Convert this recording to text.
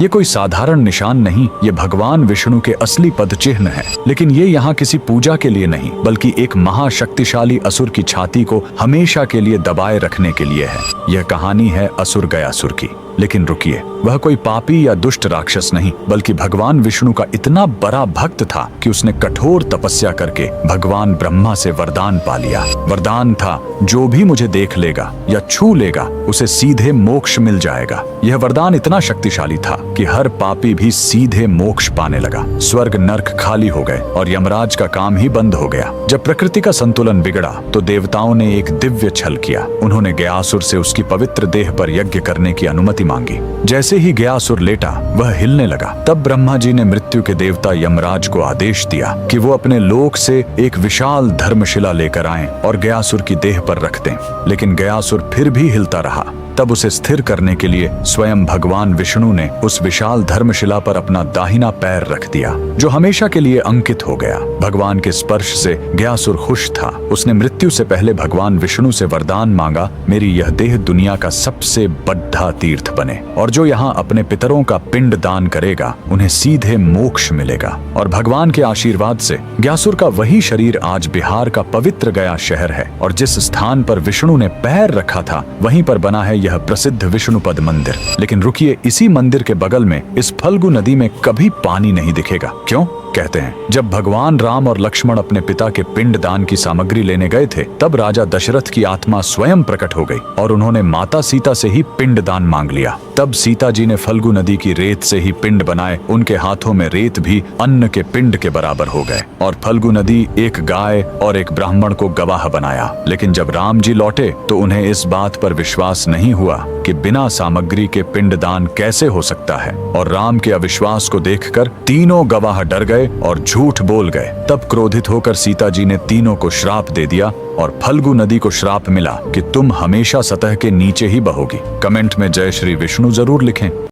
ये कोई साधारण निशान नहीं, ये भगवान विष्णु के असली पद चिन्ह है। लेकिन ये यहाँ किसी पूजा के लिए नहीं, बल्कि एक महाशक्तिशाली असुर की छाती को हमेशा के लिए दबाए रखने के लिए है। यह कहानी है असुर गयासुर की। लेकिन रुकिए, वह कोई पापी या दुष्ट राक्षस नहीं, बल्कि भगवान विष्णु का इतना बड़ा भक्त था कि उसने कठोर तपस्या करके भगवान ब्रह्मा से वरदान पा लिया। वरदान था, जो भी मुझे देख लेगा या छू लेगा उसे सीधे मोक्ष मिल जाएगा। यह वरदान इतना शक्तिशाली था कि हर पापी भी सीधे मोक्ष पाने लगा। स्वर्ग नर्क खाली हो गए और यमराज का काम ही बंद हो गया। जब प्रकृति का संतुलन बिगड़ा तो देवताओं ने एक दिव्य छल किया। उन्होंने गयासुर से उसकी पवित्र देह पर यज्ञ करने की अनुमति मांगी। जैसे ही गयासुर लेटा, वह हिलने लगा। तब ब्रह्मा जी ने मृत्यु के देवता यमराज को आदेश दिया कि वो अपने लोक से एक विशाल धर्मशिला लेकर आएं और गयासुर की देह पर रख दें। लेकिन गयासुर फिर भी हिलता रहा। तब उसे स्थिर करने के लिए स्वयं भगवान विष्णु ने उस विशाल धर्मशिला पर अपना दाहिना पैर रख दिया, जो हमेशा के लिए अंकित हो गया। भगवान के स्पर्श से गयासुर खुश था। उसने मृत्यु से पहले भगवान विष्णु से वरदान मांगा, मेरी यह देह दुनिया का सबसे बड़ा तीर्थ बने और जो यहाँ अपने पितरों का पिंड दान करेगा उन्हें सीधे मोक्ष मिलेगा। और भगवान के आशीर्वाद से गयासुर का वही शरीर आज बिहार का पवित्र गया शहर है। और जिस स्थान पर विष्णु ने पैर रखा था, वहीं पर बना है यह प्रसिद्ध विष्णुपद मंदिर। लेकिन रुकिए, इसी मंदिर के बगल में इस फल्गु नदी में कभी पानी नहीं दिखेगा। क्यों? कहते हैं, जब भगवान राम और लक्ष्मण अपने पिता के पिंड दान की सामग्री लेने गए थे, तब राजा दशरथ की आत्मा स्वयं प्रकट हो गई और उन्होंने माता सीता से ही पिंड दान मांग लिया। तब सीता जी ने फल्गु नदी की रेत से ही पिंड बनाए। उनके हाथों में रेत भी अन्न के पिंड के बराबर हो गए और फल्गु नदी एक गाय और एक ब्राह्मण को गवाह बनाया। लेकिन जब राम जी लौटे तो उन्हें इस बात पर विश्वास नहीं हुआ कि बिना सामग्री के पिंड दान कैसे हो सकता है। और राम के अविश्वास को देखकर तीनों गवाह डर गए और झूठ बोल गए। तब क्रोधित होकर सीता जी ने तीनों को श्राप दे दिया और फल्गु नदी को श्राप मिला कि तुम हमेशा सतह के नीचे ही बहोगी। कमेंट में जय श्री विष्णु जरूर लिखें।